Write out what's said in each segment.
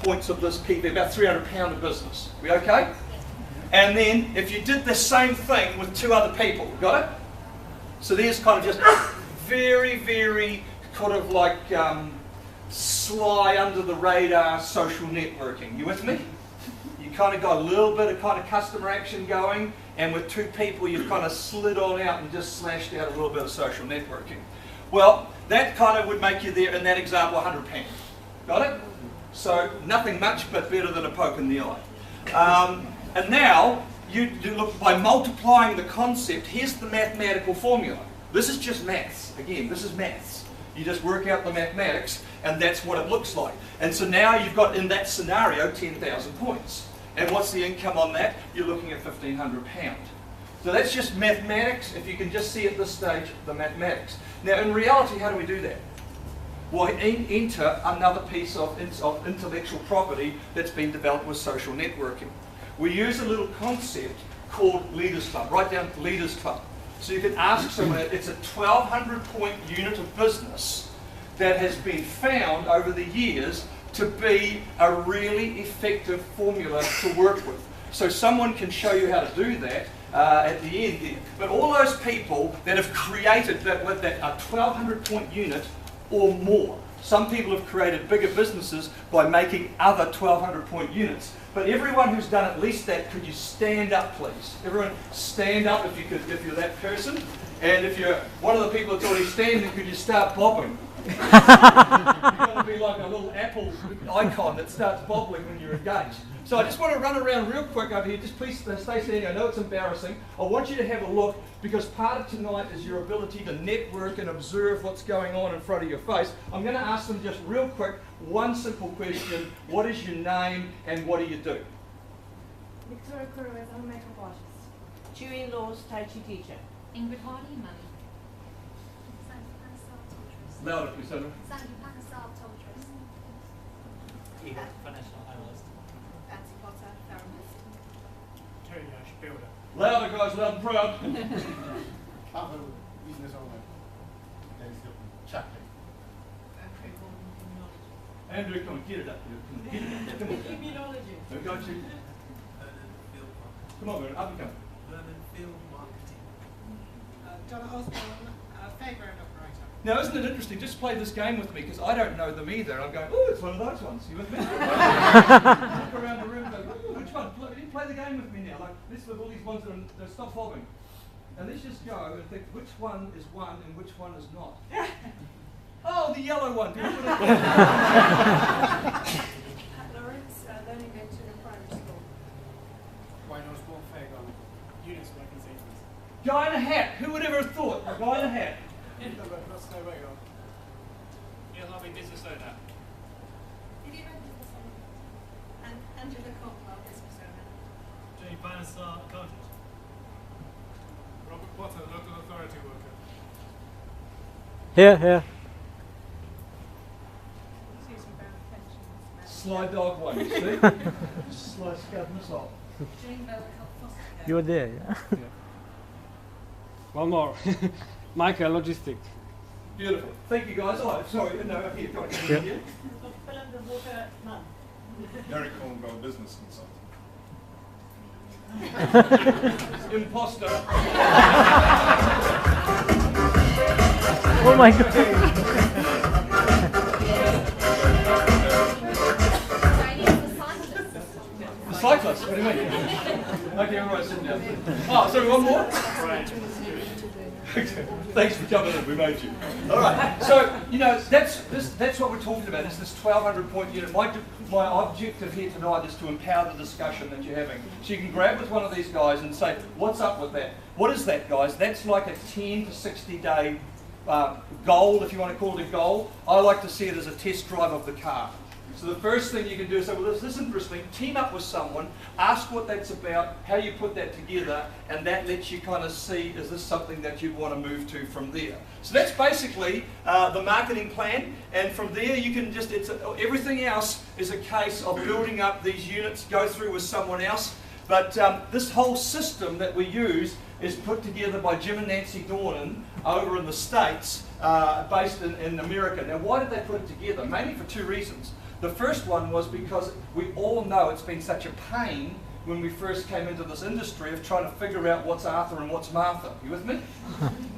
points of this PV, about £300 a business. We okay? And then if you did the same thing with 2 other people, got it? So there's kind of just very, very kind of like sly under the radar social networking. You with me? You kind of got a little bit of kind of customer action going, and with 2 people you've kind of slid on out and just slashed out a little bit of social networking. Well, that kind of would make you there, in that example, £100. Got it? So nothing much, but better than a poke in the eye. And now, you look, by multiplying the concept, here's the mathematical formula. This is just maths. Again, this is maths. You just work out the mathematics, and that's what it looks like. And so now you've got, in that scenario, 10,000 points. And what's the income on that? You're looking at £1,500. So that's just mathematics. If you can just see at this stage, the mathematics. Now, in reality, how do we do that? Well, enter another piece of intellectual property that's been developed with social networking. We use a little concept called Leaders Club. Write down Leaders Club. So you can ask someone, it's a 1,200 point unit of business that has been found over the years to be a really effective formula to work with. So someone can show you how to do that at the end there. But all those people that have created that 1,200 point unit or more. Some people have created bigger businesses by making other 1,200 point units. But everyone who's done at least that, could you stand up, please? Everyone stand up if you could, if you're that person. And if you're one of the people that's already standing, could you start bobbing? You're going to be like a little Apple icon that starts bobbling when you're engaged. So I just want to run around real quick over here. Just please stay standing. I know it's embarrassing. I want you to have a look, because part of tonight is your ability to network and observe what's going on in front of your face. I'm going to ask them just real quick, one simple question. What is your name and what do you do? Victoria Kuruez, I'm a makeup artist. Chewy Laws, Tai Chi teacher. Ingrid Hardy, money. Louder, please, Sandra. Sandy Pakasal, Toltress. Financial analyst. Fancy Potter, therapist. Terry Nash, builder. Louder, guys, loud and proud. Other business owner. Chaplain. Andrew, come on, get it up here. Get it up. Come on. Immunology. We got you. Come on, man, up you come. Vernon Field Marketing. Donna Osborne, fairground operator. Now, isn't it interesting? Just play this game with me, because I don't know them either. I'm going, oh, it's one of those ones. You with me? Look around the room and go, oh, which one? Play the game with me now. Like, let's look at all these ones that stop bobbing. And let's just go and think which one is one and which one is not. Oh, the yellow one. Pat Lawrence, learning mentor in primary school. Wayne Osborne, fairground. Units working seasons. Guy in a hat. Who would ever have thought? A guy in a hat. Not Snow Wagon. Neil Harvey, business owner. Vivian, business owner. And Angela Caldwell, business owner. Jay Bannister, accountant. Robert Potter, local authority worker. Here. Susan Brown, pensions. Sly dog one, you see? Sly scout missile. Jane Bell, foster care. You were there, yeah? One more. Michael, logistics. Beautiful. Thank you, guys. Oh, sorry. No, here. Come on. Yeah. Here. Philip the Water, none. Derek Cornwell, business consultant. Imposter. Oh my god. The cyclist. What do you mean? Okay, everyone sit down. Oh, sorry, one more? Thanks for coming in, we made you. All right, so, you know, that's what we're talking about, is this 1,200 point unit. My objective here tonight is to empower the discussion that you're having. So you can grab with one of these guys and say, what's up with that? What is that, guys? That's like a 10 to 60 day goal, if you want to call it a goal. I like to see it as a test drive of the car. So the first thing you can do is say, well, this is interesting, team up with someone, ask what that's about, how you put that together, and that lets you kind of see, is this something that you'd want to move to from there. So that's basically the marketing plan, and from there you can just, everything else is a case of building up these units, go through with someone else. But this whole system that we use is put together by Jim and Nancy Dornan over in the States, based in America. Now, why did they put it together? Mainly for two reasons. The first one was because we all know it's been such a pain when we first came into this industry of trying to figure out what's Arthur and what's Martha. You with me?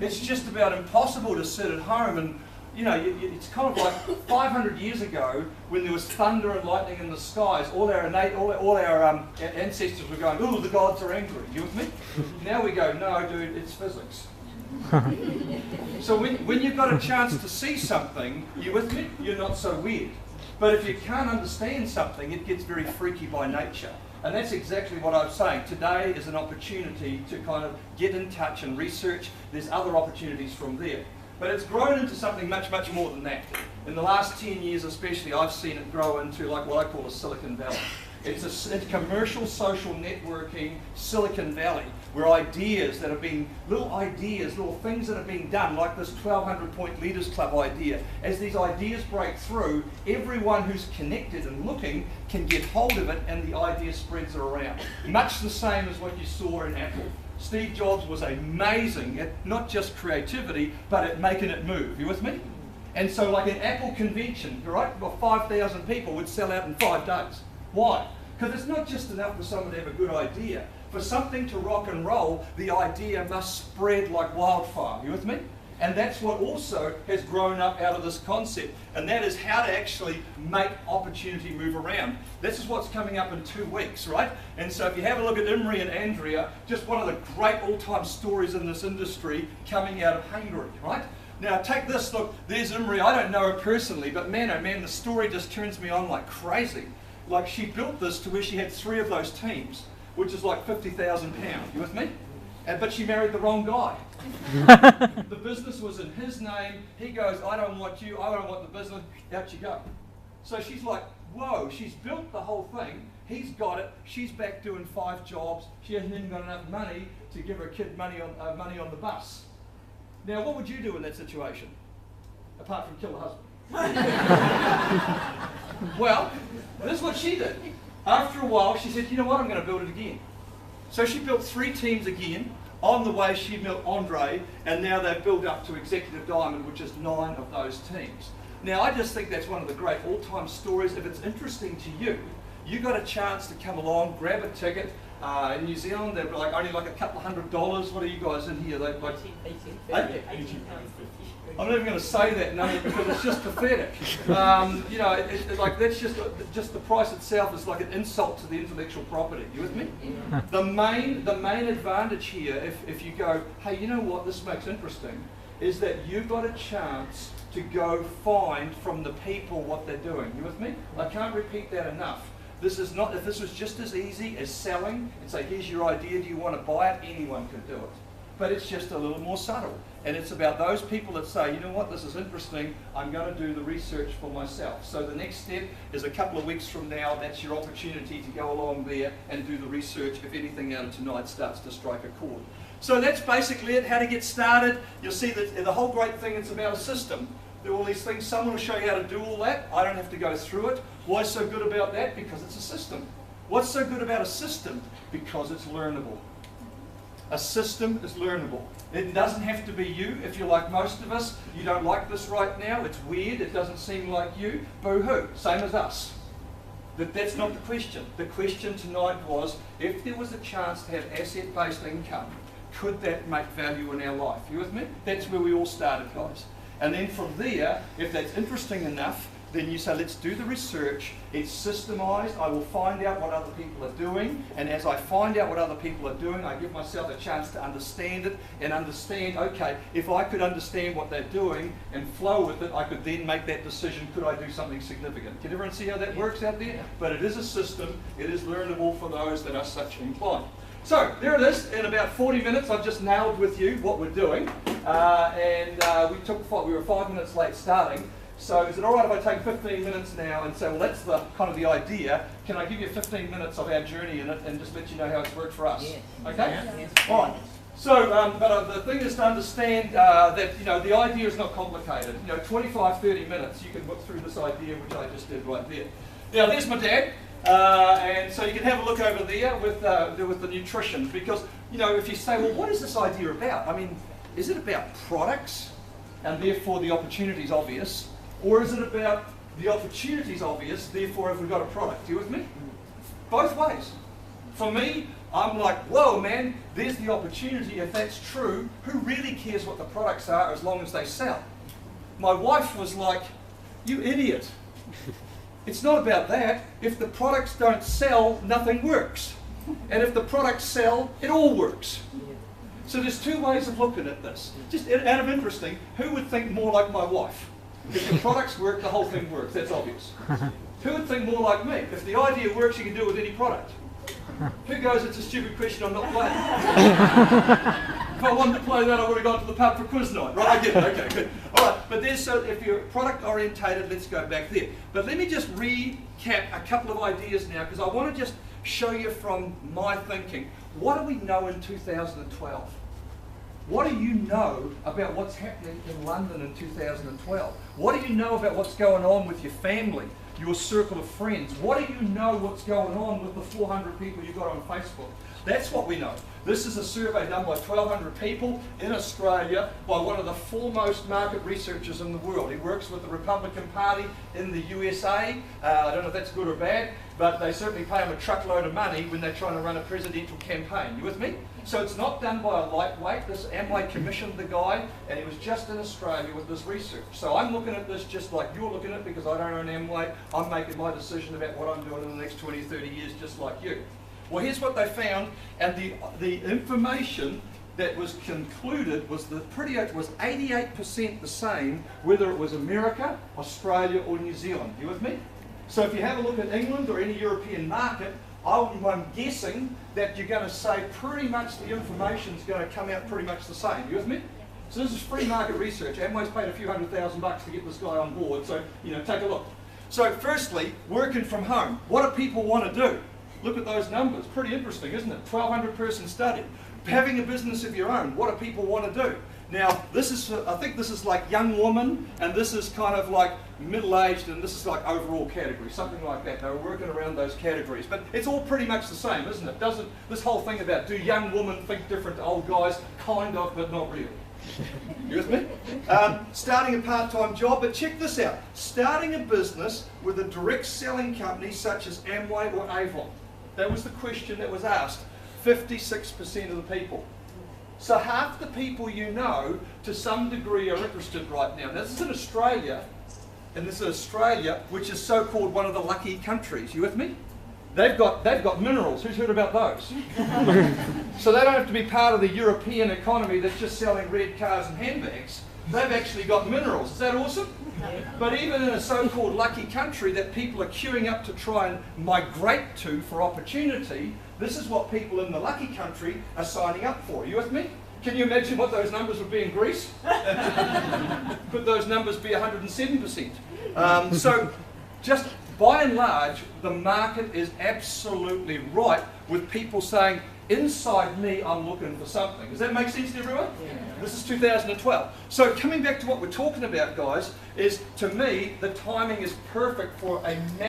It's just about impossible to sit at home and, you know, it's kind of like 500 years ago when there was thunder and lightning in the skies, all our ancestors were going, ooh, the gods are angry. You with me? Now we go, no, dude, it's physics. So when you've got a chance to see something, you with me? You're not so weird. But if you can't understand something, it gets very freaky by nature. And that's exactly what I'm saying. Today is an opportunity to kind of get in touch and research. There's other opportunities from there. But it's grown into something much, much more than that. In the last 10 years especially, I've seen it grow into like what I call a Silicon Valley. It's a commercial social networking Silicon Valley where ideas that have been, little things that have been done, like this 1200-point Leaders Club idea, as these ideas break through, everyone who's connected and looking can get hold of it and the idea spreads it around. Much the same as what you saw in Apple. Steve Jobs was amazing at not just creativity, but at making it move. You with me? And so like an Apple convention, right, well, 5,000 people would sell out in 5 days. Why? Because it's not just enough for someone to have a good idea. For something to rock and roll, the idea must spread like wildfire. You with me? And that's what also has grown up out of this concept. And that is how to actually make opportunity move around. This is what's coming up in 2 weeks, right? And so if you have a look at Imre and Andrea, just one of the great all-time stories in this industry coming out of Hungary, right? Now take this, look, there's Imre. I don't know her personally, but man, oh man, the story just turns me on like crazy. Like she built this to where she had 3 of those teams, which is like £50,000. You with me? But she married the wrong guy. The business was in his name. He goes, I don't want you, I don't want the business. Out you go. So she's like, whoa, she's built the whole thing. He's got it. She's back doing 5 jobs. She hasn't even got enough money to give her kid money on the bus. Now, what would you do in that situation? Apart from kill the husband. Well, this is what she did. After a while, she said, you know what, I'm going to build it again. So she built 3 teams again. On the way, she built Andre, and now they've built up to Executive Diamond, which is 9 of those teams. Now, I just think that's one of the great all-time stories. If it's interesting to you, you got a chance to come along, grab a ticket. In New Zealand, they're like only like a couple of $100. What are you guys in here? Like, I'm not even going to say that number because it's just pathetic. You know, like that's just the price itself is like an insult to the intellectual property. You with me? The main advantage here, if you go, hey, you know what, this makes interesting, is that you've got a chance to go find from the people what they're doing. You with me? I can't repeat that enough. This is not, if this was just as easy as selling and say, here's your idea, do you want to buy it? Anyone could do it. But it's just a little more subtle. And it's about those people that say, you know what, this is interesting, I'm going to do the research for myself. So the next step is a couple of weeks from now, that's your opportunity to go along there and do the research if anything out of tonight starts to strike a chord. So that's basically it, how to get started. You'll see that the whole great thing, it's about a system. There are all these things, someone will show you how to do all that. I don't have to go through it. Why so good about that? Because it's a system. What's so good about a system? Because it's learnable. A system is learnable. It doesn't have to be you. If you're like most of us, you don't like this right now, it's weird, it doesn't seem like you, boo-hoo, same as us. That's not the question. The question tonight was, if there was a chance to have asset-based income, could that make value in our life? You with me? That's where we all started, guys. And then from there, if that's interesting enough, then you say, let's do the research. It's systemized. I will find out what other people are doing. And as I find out what other people are doing, I give myself a chance to understand it and understand, okay, if I could understand what they're doing and flow with it, I could then make that decision, could I do something significant? Can everyone see how that works out there? But it is a system. It is learnable for those that are such inclined. So there it is. In about 40 minutes, I've just nailed with you what we're doing. We were 5 minutes late starting. So is it all right if I take 15 minutes now and say, well, that's the kind of the idea. Can I give you 15 minutes of our journey in it and just let you know how it's worked for us? Yes. Okay? Yes. All right. So, the thing is to understand that, you know, the idea is not complicated. You know, 25, 30 minutes, you can look through this idea, which I just did right there. Now, there's my dad. And so you can have a look over there with the nutrition, because, you know, if you say, well, what is this idea about? I mean, is it about products and therefore the opportunity is obvious, or is it about the opportunity's obvious, therefore have we got a product? You with me? Both ways. For me, I'm like, whoa man, there's the opportunity. If that's true, who really cares what the products are as long as they sell? My wife was like, you idiot. It's not about that. If the products don't sell, nothing works. And if the products sell, it all works. So there's two ways of looking at this. Just out of interesting, who would think more like my wife? If the products work, the whole thing works. That's obvious. Who would think more like me? If the idea works, you can do it with any product. Who goes, it's a stupid question, I'm not playing? If I wanted to play that, I would have gone to the pub for quiz night. Right, I get it, okay, good. All right, but there's, so if you're product orientated, let's go back there. But let me just recap a couple of ideas now, because I want to just show you from my thinking. What do we know in 2012? What do you know about what's happening in London in 2012? What do you know about what's going on with your family, your circle of friends? What do you know what's going on with the 400 people you got on Facebook? That's what we know. This is a survey done by 1,200 people in Australia by one of the foremost market researchers in the world. He works with the Republican Party in the USA. I don't know if that's good or bad, but they certainly pay him a truckload of money when they're trying to run a presidential campaign. You with me? So it's not done by a lightweight. This Amway commissioned the guy, and he was just in Australia with this research. So I'm looking at this just like you're looking at it, because I don't own Amway. I'm making my decision about what I'm doing in the next 20, 30 years just like you. Well, here's what they found, and the information that was concluded was was 88% the same, whether it was America, Australia, or New Zealand. You with me? So if you have a look at England or any European market, I'm guessing that you're going to say pretty much the information is going to come out pretty much the same. You with me? So this is free market research. Amway's paid a few $100,000 to get this guy on board. So take a look. So firstly, working from home. What do people want to do? Look at those numbers. Pretty interesting, isn't it? 1,200 person study. Having a business of your own. What do people want to do? Now, this is, I think this is like young woman, and this is kind of like middle-aged, and this is like overall category, something like that. They were working around those categories. But it's all pretty much the same, isn't it? Doesn't this whole thing about do young women think different to old guys? Kind of, but not really. You with me? Starting a part-time job, but check this out. Starting a business with a direct selling company such as Amway or Avon. That was the question that was asked. 56% of the people. So half the people you know, to some degree, are interested right now. Now this is in Australia, and this is Australia, which is so-called one of the lucky countries. You with me? They've got minerals. Who's heard about those? So they don't have to be part of the European economy that's just selling red cars and handbags. They've actually got minerals. Is that awesome? But even in a so-called lucky country that people are queuing up to try and migrate to for opportunity, this is what people in the lucky country are signing up for. You with me? Can you imagine what those numbers would be in Greece? Could those numbers be 107%? So just by and large, the market is absolutely right with people saying, inside me, I'm looking for something. Does that make sense to everyone? Yeah. This is 2012. So coming back to what we're talking about, guys, is to me, the timing is perfect for a